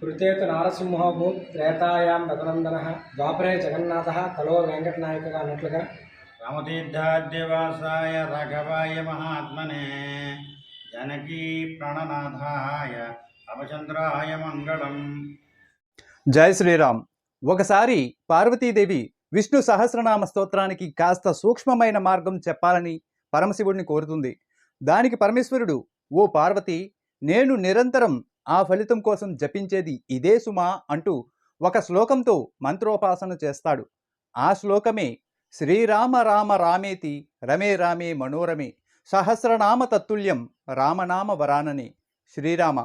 కృతేతు నారసింహోభూ త్రేతాయాం రఘునందన ద్వాపరే జగన్నాథ కలో వెంకటనాయకగా అన్నట్లుగా రామతీర్థాద్యవాసాయ రాఘవాయ మహాత్మనే జనకీ ప్రణనాథాయ రామచంద్రాయ మంగళం. జై శ్రీరామ్. ఒకసారి పార్వతీదేవి విష్ణు సహస్రనామ స్తోత్రానికి కాస్త సూక్ష్మమైన మార్గం చెప్పాలని పరమశివుడిని కోరుతుంది. దానికి పరమేశ్వరుడు, ఓ పార్వతి, నేను నిరంతరం ఆ ఫలితం కోసం జపించేది ఇదే సుమా అంటూ ఒక శ్లోకంతో మంత్రోపాసన చేస్తాడు. ఆ శ్లోకమే శ్రీరామ రామ రామేతి రమే రామే మనోరమే సహస్రనామ తత్తుల్యం రామనామ వరాననే. శ్రీరామ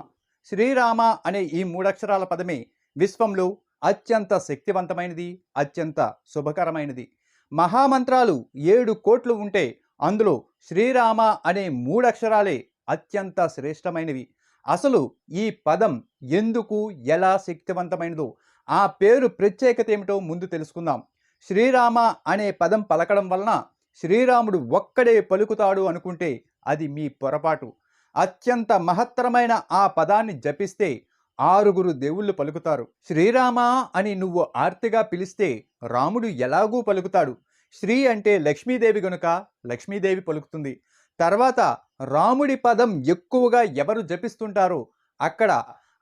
శ్రీరామ అనే ఈ మూడక్షరాల పదమే విశ్వంలో అత్యంత శక్తివంతమైనది, అత్యంత శుభకరమైనది. మహామంత్రాలు 7 కోట్లు ఉంటే అందులో శ్రీరామ అనే మూడక్షరాలే అత్యంత శ్రేష్టమైనవి. అసలు ఈ పదం ఎందుకు, ఎలా శక్తివంతమైనదో, ఆ పేరు ప్రత్యేకత ఏమిటో ముందు తెలుసుకుందాం. శ్రీరామ అనే పదం పలకడం వలన శ్రీరాముడు ఒక్కడే పలుకుతాడు అనుకుంటే అది మీ పొరపాటు. అత్యంత మహత్తరమైన ఆ పదాన్ని జపిస్తే 6 దేవుళ్ళు పలుకుతారు. శ్రీరామ అని నువ్వు ఆర్తిగా పిలిస్తే రాముడు ఎలాగూ పలుకుతాడు. శ్రీ అంటే లక్ష్మీదేవి గనుక లక్ష్మీదేవి పలుకుతుంది. తర్వాత రాముడి పదం ఎక్కువగా ఎవరు జపిస్తుంటారో అక్కడ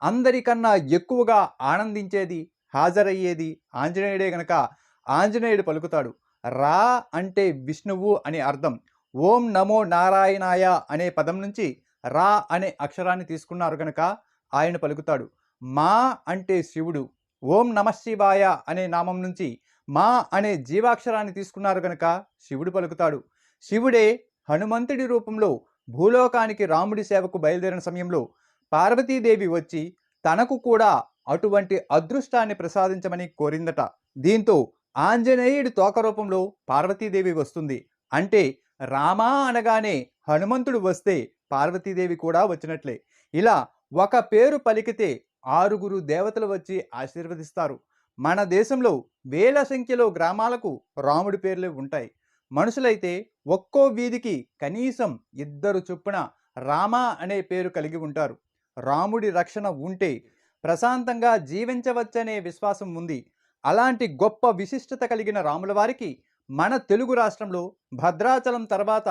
అందరికన్నా ఎక్కువగా ఆనందించేది, హాజరయ్యేది ఆంజనేయుడే గనక ఆంజనేయుడు పలుకుతాడు. రా అంటే విష్ణువు అని అర్థం. ఓం నమో నారాయణాయ అనే పదం నుంచి రా అనే అక్షరాన్ని తీసుకున్నారు గనక ఆయన పలుకుతాడు. మా అంటే శివుడు. ఓం నమశివాయ అనే నామం నుంచి మా అనే జీవాక్షరాన్ని తీసుకున్నారు గనక శివుడు పలుకుతాడు. శివుడే హనుమంతుడి రూపంలో భూలోకానికి రాముడి సేవకు బయలుదేరిన సమయంలో పార్వతీదేవి వచ్చి తనకు కూడా అటువంటి అదృష్టాన్ని ప్రసాదించమని కోరిందట. దీంతో ఆంజనేయుడి తోక రూపంలో పార్వతీదేవి వస్తుంది. అంటే రామా అనగానే హనుమంతుడు వస్తే పార్వతీదేవి కూడా వచ్చినట్లే. ఇలా ఒక పేరు పలికితే 6 దేవతలు వచ్చి ఆశీర్వదిస్తారు. మన దేశంలో వేల సంఖ్యలో గ్రామాలకు రాముడి పేర్లే ఉంటాయి. మనుషులైతే ఒక్కో వీధికి కనీసం 2 చొప్పున రామ అనే పేరు కలిగి ఉంటారు. రాముడి రక్షణ ఉంటే ప్రశాంతంగా జీవించవచ్చనే విశ్వాసం ఉంది. అలాంటి గొప్ప విశిష్టత కలిగిన రాముల వారికి మన తెలుగు రాష్ట్రంలో భద్రాచలం తర్వాత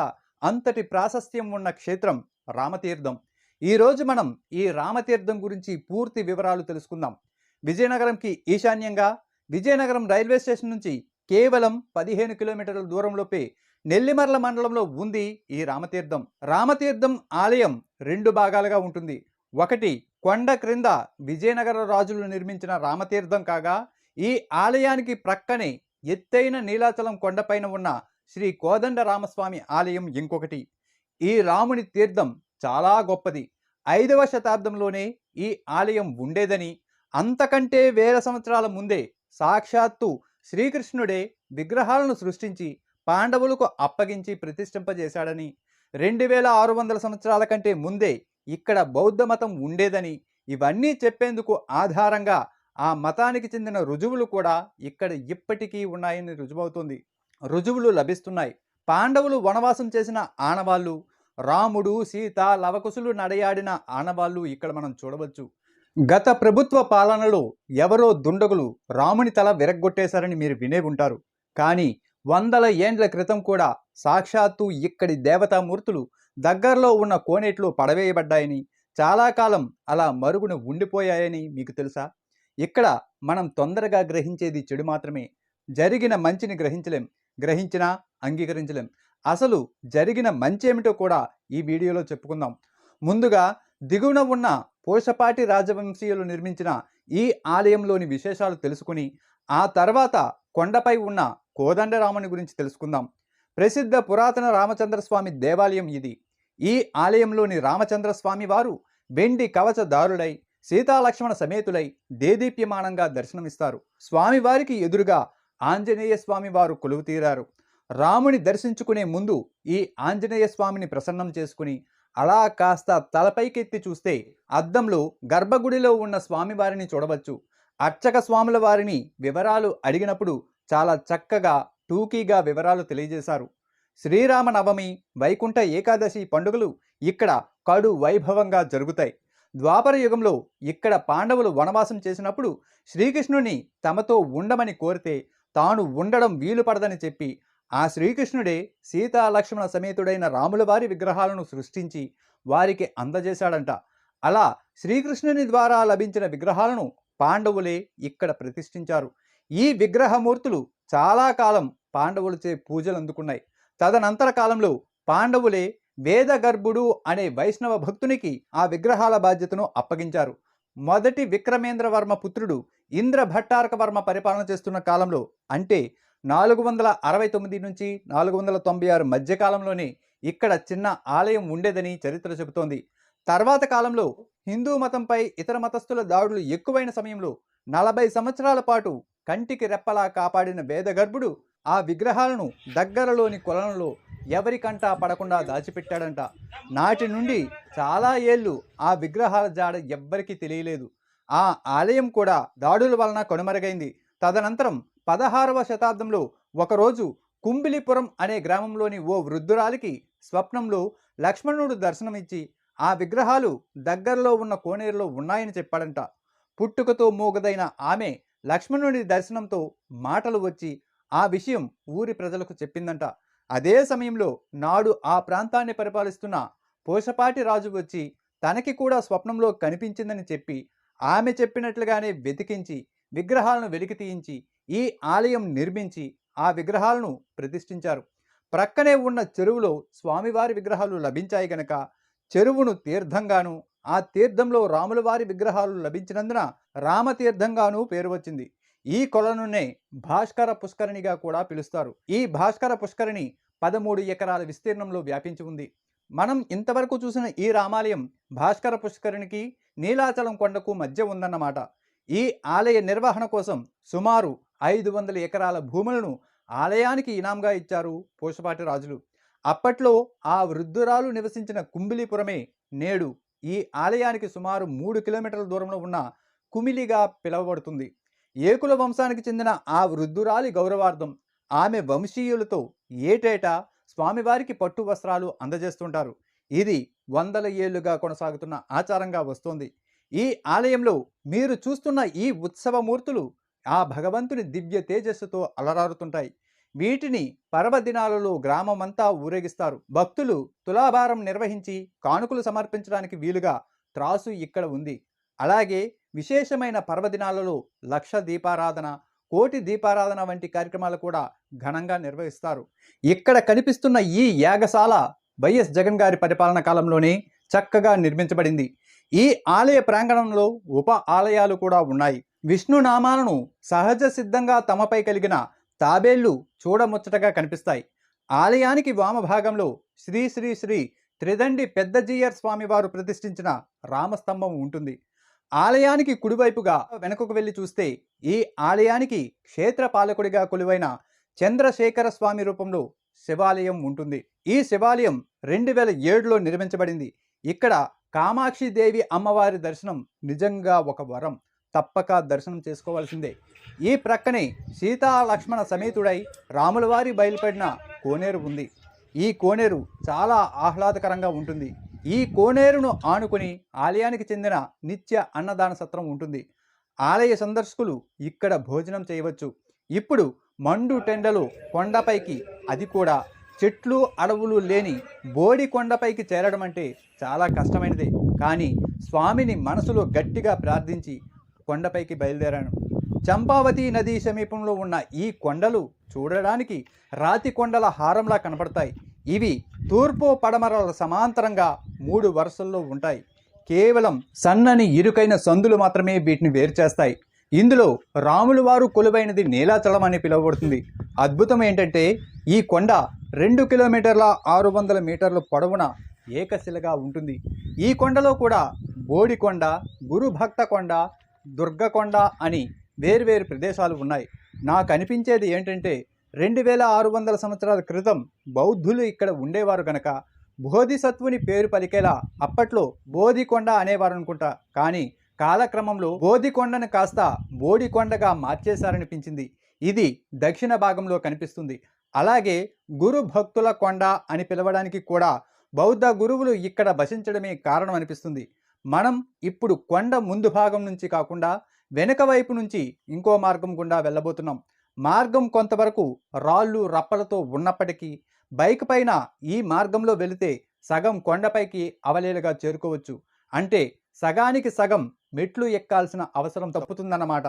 అంతటి ప్రాశస్త్యం ఉన్న క్షేత్రం రామతీర్థం. ఈరోజు మనం ఈ రామతీర్థం గురించి పూర్తి వివరాలు తెలుసుకుందాం. విజయనగరంకి ఈశాన్యంగా విజయనగరం రైల్వే స్టేషన్ నుంచి కేవలం 15 కిలోమీటర్ల దూరంలోపే నెల్లిమర్ల మండలంలో ఉంది ఈ రామతీర్థం. రామతీర్థం ఆలయం 2 భాగాలుగా ఉంటుంది. ఒకటి కొండ క్రింద విజయనగర రాజులు నిర్మించిన రామతీర్థం కాగా, ఈ ఆలయానికి ప్రక్కనే ఎత్తైన నీలాచలం కొండపైన ఉన్న శ్రీ కోదండ రామస్వామి ఆలయం ఇంకొకటి. ఈ రాముని తీర్థం చాలా గొప్పది. 5వ శతాబ్దంలోనే ఈ ఆలయం ఉండేదని, అంతకంటే వేల సంవత్సరాల ముందే సాక్షాత్తు శ్రీకృష్ణుడే విగ్రహాలను సృష్టించి పాండవులకు అప్పగించి ప్రతిష్ఠింపజేశాడని, 2600 సంవత్సరాల కంటే ముందే ఇక్కడ బౌద్ధ మతం ఉండేదని, ఇవన్నీ చెప్పేందుకు ఆధారంగా ఆ మతానికి చెందిన రుజువులు కూడా ఇక్కడ ఇప్పటికీ ఉన్నాయని రుజువవుతుంది. రుజువులు లభిస్తున్నాయి. పాండవులు వనవాసం చేసిన ఆనవాళ్ళు, రాముడు సీత లవకుశులు నడయాడిన ఆనవాళ్ళు ఇక్కడ మనం చూడవచ్చు. గత ప్రభుత్వ పాలనలో ఎవరో దుండగులు రాముని తల విరగ్గొట్టేశారని మీరు వినే ఉంటారు. కానీ వందల ఏండ్ల క్రితం కూడా సాక్షాత్తు ఇక్కడి దేవతామూర్తులు దగ్గరలో ఉన్న కోనేట్లో పడవేయబడ్డాయని, చాలా కాలం అలా మరుగున ఉండిపోయాయని మీకు తెలుసా? ఇక్కడ మనం తొందరగా గ్రహించేది చెడు మాత్రమే. జరిగిన మంచిని గ్రహించలేం, గ్రహించినా అంగీకరించలేం. అసలు జరిగిన మంచి ఏమిటో కూడా ఈ వీడియోలో చెప్పుకుందాం. ముందుగా దిగువన ఉన్న పోషపాటి రాజవంశీయులు నిర్మించిన ఈ ఆలయంలోని విశేషాలు తెలుసుకుని ఆ తర్వాత కొండపై ఉన్న కోదండరాముని గురించి తెలుసుకుందాం. ప్రసిద్ధ పురాతన రామచంద్రస్వామి దేవాలయం ఇది. ఈ ఆలయంలోని రామచంద్రస్వామి వారు వెండి కవచదారుడై సీతాలక్ష్మణ సమేతులై దేదీప్యమానంగా దర్శనమిస్తారు. స్వామివారికి ఎదురుగా ఆంజనేయ స్వామి వారు కొలువు తీరారు. రాముని దర్శించుకునే ముందు ఈ ఆంజనేయ స్వామిని ప్రసన్నం చేసుకుని అలా కాస్త తలపైకెత్తి చూస్తే అద్దంలో గర్భగుడిలో ఉన్న స్వామివారిని చూడవచ్చు. అర్చక స్వాముల వారిని వివరాలు అడిగినప్పుడు చాలా చక్కగా టూకీగా వివరాలు తెలియజేశారు. శ్రీరామ నవమి, వైకుంఠ ఏకాదశి పండుగలు ఇక్కడ కడు వైభవంగా జరుగుతాయి. ద్వాపర యుగంలో ఇక్కడ పాండవులు వనవాసం చేసినప్పుడు శ్రీకృష్ణుని తమతో ఉండమని కోరితే తాను ఉండడం వీలు పడదని చెప్పి ఆ శ్రీకృష్ణుడే సీతా లక్ష్మణ సమేతుడైన రాముల వారి విగ్రహాలను సృష్టించి వారికి అందజేశాడంట. అలా శ్రీకృష్ణుని ద్వారా లభించిన విగ్రహాలను పాండవులే ఇక్కడ ప్రతిష్ఠించారు. ఈ విగ్రహమూర్తులు చాలా కాలం పాండవులచే పూజలు అందుకున్నాయి. తదనంతర కాలంలో పాండవులే వేదగర్భుడు అనే వైష్ణవ భక్తునికి ఆ విగ్రహాల బాధ్యతను అప్పగించారు. మొదటి విక్రమేంద్రవర్మ పుత్రుడు ఇంద్ర భట్టారకవర్మ పరిపాలన చేస్తున్న కాలంలో, అంటే 469 నుంచి 496 మధ్యకాలంలోనే ఇక్కడ చిన్న ఆలయం ఉండేదని చరిత్ర చెబుతోంది. తర్వాత కాలంలో హిందూ మతంపై ఇతర మతస్థుల దాడులు ఎక్కువైన సమయంలో 40 సంవత్సరాల పాటు కంటికి రెప్పలా కాపాడిన వేదగర్భుడు ఆ విగ్రహాలను దగ్గరలోని కొలనులో ఎవరికంటా పడకుండా దాచిపెట్టాడంట. నాటి నుండి చాలా ఏళ్ళు ఆ విగ్రహాల జాడ ఎవ్వరికీ తెలియలేదు. ఆ ఆలయం కూడా దాడుల వలన కనుమరుగైంది. తదనంతరం 16వ శతాబ్దంలో ఒకరోజు కుంబిలిపురం అనే గ్రామంలోని ఓ వృద్ధురాలికి స్వప్నంలో లక్ష్మణుడు దర్శనమిచ్చి ఆ విగ్రహాలు దగ్గరలో ఉన్న కోనేరులో ఉన్నాయని చెప్పాడంట. పుట్టుకతో మూగదైన ఆమె లక్ష్మణుడి దర్శనంతో మాటలు వచ్చి ఆ విషయం ఊరి ప్రజలకు చెప్పిందంట. అదే సమయంలో నాడు ఆ ప్రాంతాన్ని పరిపాలిస్తున్న పోషపాటి రాజు వచ్చి తనకి కూడా స్వప్నంలో కనిపించిందని చెప్పి ఆమె చెప్పినట్లుగానే వెతికించి విగ్రహాలను వెలికి తీయించి ఈ ఆలయం నిర్మించి ఆ విగ్రహాలను ప్రతిష్ఠించారు. ప్రక్కనే ఉన్న చెరువులో స్వామివారి విగ్రహాలు లభించాయి గనక చెరువును తీర్థంగాను, ఆ తీర్థంలో రాముల వారి విగ్రహాలు లభించినందున రామతీర్థంగాను పేరు వచ్చింది. ఈ కొలనునే భాస్కర పుష్కరిణిగా కూడా పిలుస్తారు. ఈ భాస్కర పుష్కరిణి 13 ఎకరాల విస్తీర్ణంలో వ్యాపించి ఉంది. మనం ఇంతవరకు చూసిన ఈ రామాలయం భాస్కర పుష్కరిణికి నీలాచలం కొండకు మధ్య ఉందన్నమాట. ఈ ఆలయ నిర్వహణ కోసం సుమారు 500 ఎకరాల భూములను ఆలయానికి ఇనాంగా ఇచ్చారు పోషపాటి రాజులు. అప్పట్లో ఆ వృద్ధురాలు నివసించిన కుంబిలిపురమే నేడు ఈ ఆలయానికి సుమారు 3 కిలోమీటర్ల దూరంలో ఉన్న కుమిలిగా పిలువబడుతుంది. ఏకుల వంశానికి చెందిన ఆ వృద్ధురాలి గౌరవార్థం ఆమె వంశీయులతో ఏటేటా స్వామివారికి పట్టు వస్త్రాలు అందజేస్తుంటారు. ఇది వందల ఏళ్లుగా కొనసాగుతున్న ఆచారంగా వస్తోంది. ఈ ఆలయంలో మీరు చూస్తున్న ఈ ఉత్సవమూర్తులు ఆ భగవంతుని దివ్య తేజస్సుతో అలరారుతుంటాయి. వీటిని పర్వదినాలలో గ్రామమంతా ఊరేగిస్తారు. భక్తులు తులాభారం నిర్వహించి కానుకలు సమర్పించడానికి వీలుగా త్రాసు ఇక్కడ ఉంది. అలాగే విశేషమైన పర్వదినాలలో లక్ష దీపారాధన, కోటి దీపారాధన వంటి కార్యక్రమాలు కూడా ఘనంగా నిర్వహిస్తారు. ఇక్కడ కనిపిస్తున్న ఈ యాగశాల వైఎస్ జగన్ గారి పరిపాలన కాలంలోనే చక్కగా నిర్మించబడింది. ఈ ఆలయ ప్రాంగణంలో ఉప ఆలయాలు కూడా ఉన్నాయి. విష్ణు నామాలను సహజ సిద్ధంగా తమపై కలిగిన తాబేళ్లు చూడముచ్చటగా కనిపిస్తాయి. ఆలయానికి వామభాగంలో శ్రీ శ్రీ శ్రీ త్రిదండి పెద్దజీయర్ స్వామివారు ప్రతిష్ఠించిన రామస్తంభం ఉంటుంది. ఆలయానికి కుడివైపుగా వెనుకకు వెళ్ళి చూస్తే ఈ ఆలయానికి క్షేత్రపాలకుడిగా కొలువైన చంద్రశేఖర స్వామి రూపంలో శివాలయం ఉంటుంది. ఈ శివాలయం 2007లో నిర్మించబడింది. ఇక్కడ కామాక్షి దేవి అమ్మవారి దర్శనం నిజంగా ఒక వరం. తప్పక దర్శనం చేసుకోవాల్సిందే. ఈ ప్రక్కనే సీతా లక్ష్మణ సమేతుడై రాముల వారి బయలుపడిన కోనేరు ఉంది. ఈ కోనేరు చాలా ఆహ్లాదకరంగా ఉంటుంది. ఈ కోనేరును ఆనుకుని ఆలయానికి చెందిన నిత్య అన్నదాన సత్రం ఉంటుంది. ఆలయ సందర్శకులు ఇక్కడ భోజనం చేయవచ్చు. ఇప్పుడు మండు టెండలు కొండపైకి, అది కూడా చెట్లు అడవులు లేని బోడి కొండపైకి చేరడం అంటే చాలా కష్టమైనదే. కానీ స్వామిని మనసులో గట్టిగా ప్రార్థించి కొండపైకి బయలుదేరాను. చంపావతి నదీ సమీపంలో ఉన్న ఈ కొండలు చూడడానికి రాతి కొండల హారంలా కనపడతాయి. ఇవి తూర్పు పడమరల సమాంతరంగా 3 వరుసల్లో ఉంటాయి. కేవలం సన్నని ఇరుకైన సందులు మాత్రమే వీటిని వేరు చేస్తాయి. ఇందులో రాములు వారు కొలువైనది నీలాచలం అని పిలువబడుతుంది. అద్భుతం ఏంటంటే ఈ కొండ 2 కిలోమీటర్ల 600 మీటర్ల పొడవున ఏకశిలగా ఉంటుంది. ఈ కొండలో కూడా బోడికొండ, గురుభక్త కొండ, దుర్గకొండ అని వేర్వేరు ప్రదేశాలు ఉన్నాయి. నాకు అనిపించేది ఏంటంటే 2600 సంవత్సరాల క్రితం బౌద్ధులు ఇక్కడ ఉండేవారు కనుక బోధిసత్వుని పేరు పలికేలా అప్పట్లో బోధికొండ అనేవారు అనుకుంటా. కానీ కాలక్రమంలో బోధికొండను కాస్త బోడికొండగా మార్చేశారనిపించింది. ఇది దక్షిణ భాగంలో కనిపిస్తుంది. అలాగే గురు భక్తుల కొండ అని పిలవడానికి కూడా బౌద్ధ గురువులు ఇక్కడ వసించడమే కారణం అనిపిస్తుంది. మనం ఇప్పుడు కొండ ముందు భాగం నుంచి కాకుండా వెనుక వైపు నుంచి ఇంకో మార్గం గుండా వెళ్ళబోతున్నాం. మార్గం కొంతవరకు రాళ్ళు రప్పలతో ఉన్నప్పటికీ బైక్ పైన ఈ మార్గంలో వెళితే సగం కొండపైకి అవలేలుగా చేరుకోవచ్చు. అంటే సగానికి సగం మెట్లు ఎక్కాల్సిన అవసరం తప్పుతుందన్నమాట.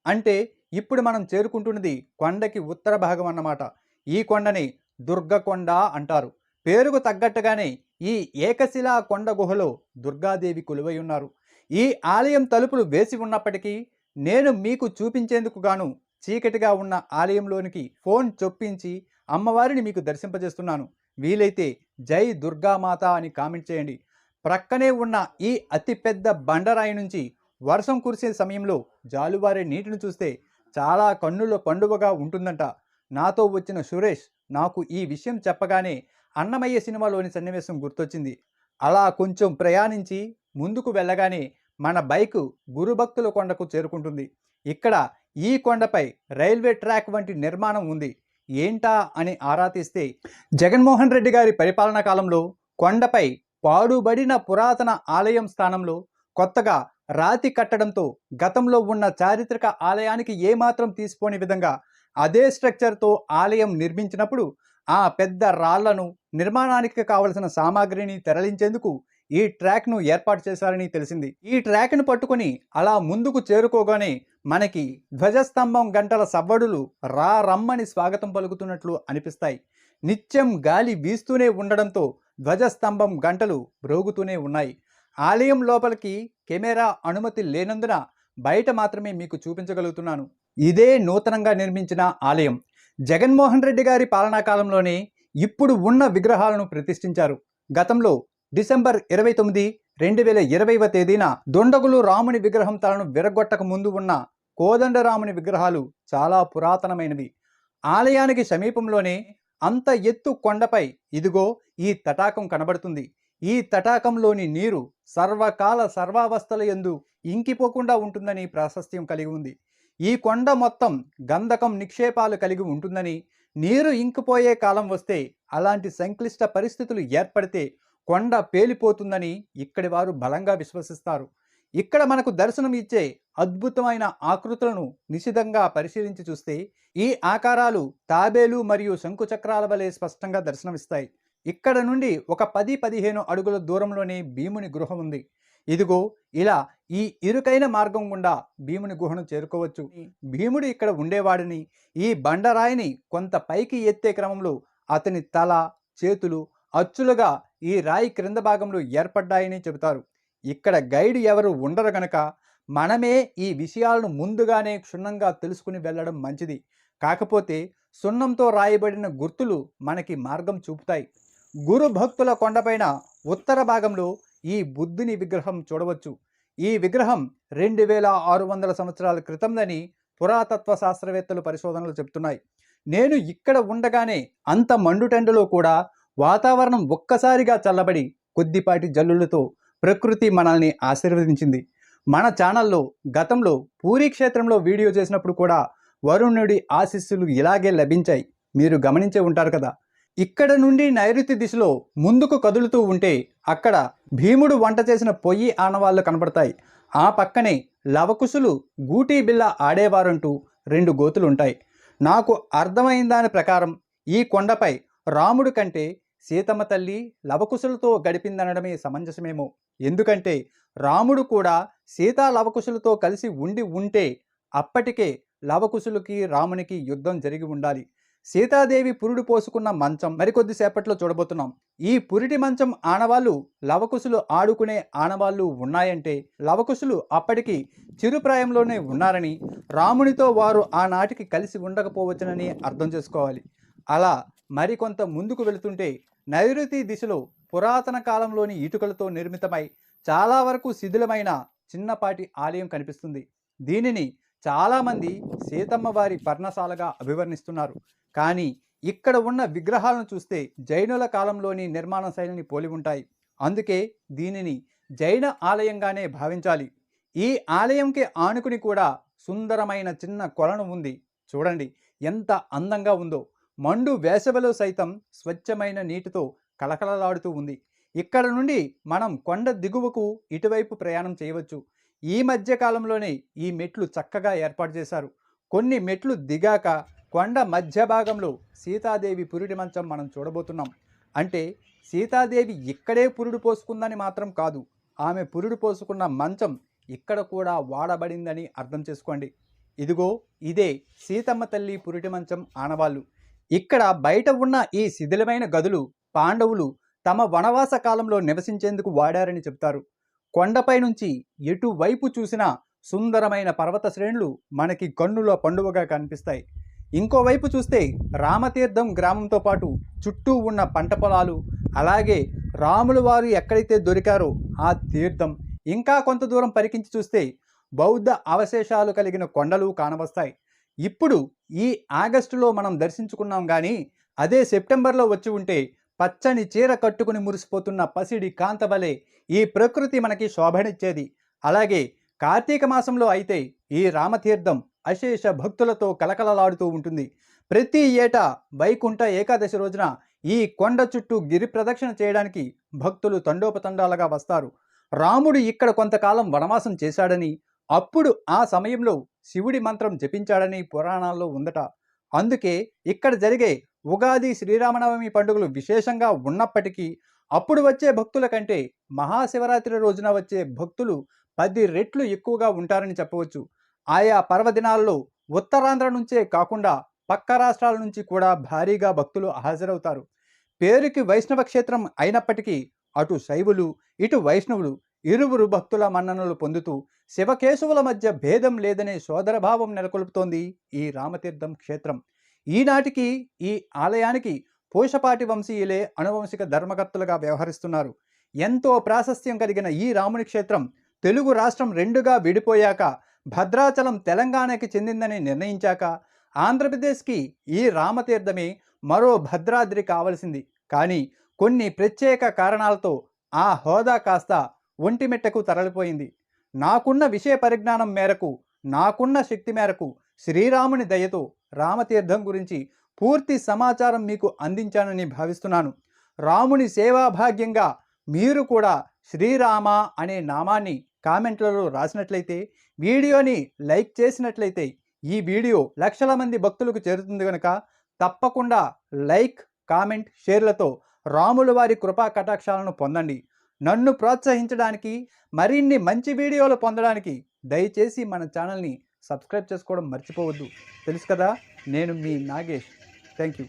అంటే ఇప్పుడు మనం చేరుకుంటున్నది కొండకి ఉత్తర భాగం అన్నమాట. ఈ కొండని దుర్గకొండ అంటారు. పేరుకు తగ్గట్టుగానే ఈ ఏకశిలా కొండ గుహలో దుర్గాదేవి కొలువై ఉన్నారు. ఈ ఆలయం తలుపులు వేసి ఉన్నప్పటికీ నేను మీకు చూపించేందుకు గాను చీకటిగా ఉన్న ఆలయంలోనికి ఫోన్ చొప్పించి అమ్మవారిని మీకు దర్శింపజేస్తున్నాను. వీలైతే జై దుర్గామాత అని కామెంట్ చేయండి. ప్రక్కనే ఉన్న ఈ అతిపెద్ద బండరాయి నుంచి వర్షం కురిసే సమయంలో జాలువారే నీటిని చూస్తే చాలా కన్నుల పండువగా ఉంటుందంట. నాతో వచ్చిన సురేష్ నాకు ఈ విషయం చెప్పగానే అన్నమయ్య సినిమాలోని సన్నివేశం గుర్తొచ్చింది. అలా కొంచెం ప్రయాణించి ముందుకు వెళ్ళగానే మన బైకు గురుభక్తుల కొండకు చేరుకుంటుంది. ఇక్కడ ఈ కొండపై రైల్వే ట్రాక్ వంటి నిర్మాణం ఉంది. ఏంటా అని ఆరా తీస్తే జగన్మోహన్ రెడ్డి గారి పరిపాలనా కాలంలో కొండపై పాడుబడిన పురాతన ఆలయం స్థానంలో కొత్తగా రాతి కట్టడంతో గతంలో ఉన్న చారిత్రక ఆలయానికి ఏమాత్రం తీసిపోని విధంగా అదే స్ట్రక్చర్తో ఆలయం నిర్మించినప్పుడు ఆ పెద్ద రాళ్లను నిర్మాణానికి కావలసిన సామాగ్రిని తరలించేందుకు ఈ ట్రాక్ను ఏర్పాటు చేశారని తెలిసింది. ఈ ట్రాక్ను పట్టుకొని అలా ముందుకు చేరుకోగానే మనకి ధ్వజస్తంభం గంటల సవ్వడులు రమ్మని స్వాగతం పలుకుతున్నట్లు అనిపిస్తాయి. నిత్యం గాలి వీస్తూనే ఉండడంతో ధ్వజస్తంభం గంటలు మ్రోగుతూనే ఉన్నాయి. ఆలయం లోపలికి కెమెరా అనుమతి లేనందున బయట మాత్రమే మీకు చూపించగలుగుతున్నాను. ఇదే నూతనంగా నిర్మించిన ఆలయం. జగన్మోహన్ రెడ్డి గారి పాలనా కాలంలోనే ఇప్పుడు ఉన్న విగ్రహాలను ప్రతిష్ఠించారు. గతంలో డిసెంబర్ 29, 2020వ తేదీన దొండగులు రాముని విగ్రహం తలను విరగొట్టక ముందు ఉన్న కోదండరాముని విగ్రహాలు చాలా పురాతనమైనవి. ఆలయానికి సమీపంలోనే అంత ఎత్తు కొండపై ఇదిగో ఈ తటాకం కనబడుతుంది. ఈ తటాకంలోని నీరు సర్వకాల సర్వావస్థల యందు ఇంకిపోకుండా ఉంటుందని ప్రాశస్త్యం కలిగి ఉంది. ఈ కొండ మొత్తం గంధకం నిక్షేపాలు కలిగి ఉంటుందని, నీరు ఇంకిపోయే కాలం వస్తే అలాంటి సంక్లిష్ట పరిస్థితులు ఏర్పడితే కొండ పేలిపోతుందని ఇక్కడి వారు బలంగా విశ్వసిస్తారు. ఇక్కడ మనకు దర్శనం ఇచ్చే అద్భుతమైన ఆకృతులను నిశితంగా పరిశీలించి చూస్తే ఈ ఆకారాలు తాబేలు మరియు శంకుచక్రాల వలె స్పష్టంగా దర్శనమిస్తాయి. ఇక్కడ నుండి ఒక 10-15 అడుగుల దూరంలోనే భీముని గృహ ఉంది. ఇదిగో ఇలా ఈ ఇరుకైన మార్గం గుండా భీముని గుహను చేరుకోవచ్చు. భీముడు ఇక్కడ ఉండేవాడిని, ఈ బండరాయిని కొంత పైకి ఎత్తే క్రమంలో అతని తల, చేతులు అచ్చులుగా ఈ రాయి క్రింద భాగంలో ఏర్పడ్డాయని చెబుతారు. ఇక్కడ గైడ్ ఎవరు ఉండరు గనక మనమే ఈ విషయాలను ముందుగానే క్షుణ్ణంగా తెలుసుకుని వెళ్ళడం మంచిది. కాకపోతే సున్నంతో రాయబడిన గుర్తులు మనకి మార్గం చూపుతాయి. గురు భక్తుల కొండపైన ఉత్తర భాగంలో ఈ బుద్ధుని విగ్రహం చూడవచ్చు. ఈ విగ్రహం 2600 సంవత్సరాల క్రితందని పురాతత్వ శాస్త్రవేత్తలు పరిశోధనలు చెప్తున్నాయి. నేను ఇక్కడ ఉండగానే అంత మండుటెండలో కూడా వాతావరణం ఒక్కసారిగా చల్లబడి కొద్దిపాటి జల్లులతో ప్రకృతి మనల్ని ఆశీర్వదించింది. మన ఛానల్లో గతంలో పూరీ క్షేత్రంలో వీడియో చేసినప్పుడు కూడా వరుణుడి ఆశీస్సులు ఇలాగే లభించాయి. మీరు గమనించే ఉంటారు కదా. ఇక్కడ నుండి నైరుతి దిశలో ముందుకు కదులుతూ ఉంటే అక్కడ భీముడు వంట చేసిన పొయ్యి ఆనవాళ్లు కనబడతాయి. ఆ పక్కనే లవకుశులు గూటీ బిళ్ళ ఆడేవారంటూ 2 గోతులు ఉంటాయి. నాకు అర్థమైన దాని ప్రకారం ఈ కొండపై రాముడు కంటే సీతమ్మ తల్లి లవకుశులతో గడిపిందనడమే సమంజసమేమో. ఎందుకంటే రాముడు కూడా సీతా లవకుశులతో కలిసి ఉంటే అప్పటికే లవకుశులకి రామునికి యుద్ధం జరిగి ఉండాలి. సీతాదేవి పురుడు పోసుకున్న మంచం మరికొద్దిసేపట్లో చూడబోతున్నాం. ఈ పురిటి మంచం ఆనవాళ్ళు లవకుశులు ఆడుకునే ఆనవాళ్ళు ఉన్నాయంటే లవకుశులు అప్పటికి చిరుప్రాయంలోనే ఉన్నారని, రామునితో వారు ఆనాటికి కలిసి ఉండకపోవచ్చునని అర్థం చేసుకోవాలి. అలా మరికొంత ముందుకు వెళుతుంటే నైరుతి దిశలో పురాతన కాలంలోని ఇటుకలతో నిర్మితమై చాలా వరకు శిథిలమైన చిన్నపాటి ఆలయం కనిపిస్తుంది. దీనిని చాలామంది సీతమ్మ వారి పర్ణశాలగా అభివర్ణిస్తున్నారు. కానీ ఇక్కడ ఉన్న విగ్రహాలను చూస్తే జైనుల కాలంలోని నిర్మాణ శైలిని పోలి ఉంటాయి. అందుకే దీనిని జైన ఆలయంగానే భావించాలి. ఈ ఆలయంకి ఆనుకుని కూడా సుందరమైన చిన్న కొలను ఉంది. చూడండి ఎంత అందంగా ఉందో. మండు వేసవిలో సైతం స్వచ్ఛమైన నీటితో కలకలలాడుతూ ఉంది. ఇక్కడ నుండి మనం కొండ దిగువకు ఇటువైపు ప్రయాణం చేయవచ్చు. ఈ మధ్య కాలంలోనే ఈ మెట్లు చక్కగా ఏర్పాటు చేశారు. కొన్ని మెట్లు దిగాక కొండ మధ్య భాగంలో సీతాదేవి పురిటి మంచం మనం చూడబోతున్నాం. అంటే సీతాదేవి ఇక్కడే పురుడు పోసుకుందని మాత్రం కాదు, ఆమె పురుడు పోసుకున్న మంచం ఇక్కడ కూడా వాడబడిందని అర్థం చేసుకోండి. ఇదిగో ఇదే సీతమ్మ తల్లి పురిటి మంచం ఆనవాళ్ళు. ఇక్కడ బయట ఉన్న ఈ శిథిలమైన గదులు పాండవులు తమ వనవాస కాలంలో నివసించేందుకు వాడారని చెప్తారు. కొండపై నుంచి ఎటువైపు చూసినా సుందరమైన పర్వత శ్రేణులు మనకి కన్నుల పండువగా కనిపిస్తాయి. ఇంకోవైపు చూస్తే రామతీర్థం గ్రామంతో పాటు చుట్టూ ఉన్న పంట పొలాలు, అలాగే రాములు వారు ఎక్కడైతే దొరికారో ఆ తీర్థం, ఇంకా కొంత దూరం పరికించి చూస్తే బౌద్ధ అవశేషాలు కలిగిన కొండలు కానవస్తాయి. ఇప్పుడు ఈ ఆగస్టులో మనం దర్శించుకున్నాం, కానీ అదే సెప్టెంబర్లో వచ్చి ఉంటే పచ్చని చీర కట్టుకుని మురిసిపోతున్న పసిడి కాంతవలే ఈ ప్రకృతి మనకి శోభనిచ్చేది. అలాగే కార్తీక మాసంలో అయితే ఈ రామతీర్థం అశేష భక్తులతో కలకలలాడుతూ ఉంటుంది. ప్రతి ఏటా వైకుంఠ ఏకాదశి రోజున ఈ కొండ చుట్టూ గిరి ప్రదక్షిణ చేయడానికి భక్తులు తండోపతండాలుగా వస్తారు. రాముడు ఇక్కడ కొంతకాలం వనవాసం చేశాడని, అప్పుడు ఆ సమయంలో శివుడి మంత్రం జపించాడని పురాణాల్లో ఉందట. అందుకే ఇక్కడ జరిగే ఉగాది, శ్రీరామనవమి పండుగలు విశేషంగా ఉన్నప్పటికీ అప్పుడు వచ్చే భక్తుల కంటే మహాశివరాత్రి రోజున వచ్చే భక్తులు 10 రెట్లు ఎక్కువగా ఉంటారని చెప్పవచ్చు. ఆయా పర్వదినాల్లో ఉత్తరాంధ్ర నుంచే కాకుండా పక్క రాష్ట్రాల నుంచి కూడా భారీగా భక్తులు హాజరవుతారు. పేరుకి వైష్ణవ క్షేత్రం అయినప్పటికీ అటు శైవులు ఇటు వైష్ణవులు ఇరువురు భక్తుల మన్ననలు పొందుతూ శివకేశవుల మధ్య భేదం లేదనే సోదరభావం నెలకొల్పుతోంది ఈ రామతీర్థం క్షేత్రం. ఈనాటికి ఈ ఆలయానికి పూషపాటి వంశీయులే అనువంశిక ధర్మకర్తలుగా వ్యవహరిస్తున్నారు. ఎంతో ప్రాశస్త్యం కలిగిన ఈ రాముని క్షేత్రం తెలుగు రాష్ట్రం 2గా విడిపోయాక భద్రాచలం తెలంగాణకి చెందిందని నిర్ణయించాక ఆంధ్రప్రదేశ్కి ఈ రామతీర్థమే మరో భద్రాద్రి కావలసింది. కానీ కొన్ని ప్రత్యేక కారణాలతో ఆ హోదా కాస్త ఒంటిమిట్టకు తరలిపోయింది. నాకున్న విషయ పరిజ్ఞానం మేరకు, నాకున్న శక్తి మేరకు శ్రీరాముని దయతో రామతీర్థం గురించి పూర్తి సమాచారం మీకు అందించానని భావిస్తున్నాను. రాముని సేవాభాగ్యంగా మీరు కూడా శ్రీరామ అనే నామాన్ని కామెంట్లలో రాసినట్లయితే, వీడియోని లైక్ చేసినట్లయితే ఈ వీడియో లక్షల మంది భక్తులకు చేరుతుంది కనుక తప్పకుండా లైక్, కామెంట్, షేర్లతో రాముల వారి కృపా కటాక్షాలను పొందండి. నన్ను ప్రోత్సహించడానికి, మరిన్ని మంచి వీడియోలు పొందడానికి దయచేసి మన ఛానల్ని సబ్స్క్రైబ్ చేసుకోవడం మర్చిపోవద్దు. తెలుసు కదా, నేను మీ నాగేష్. Thank you.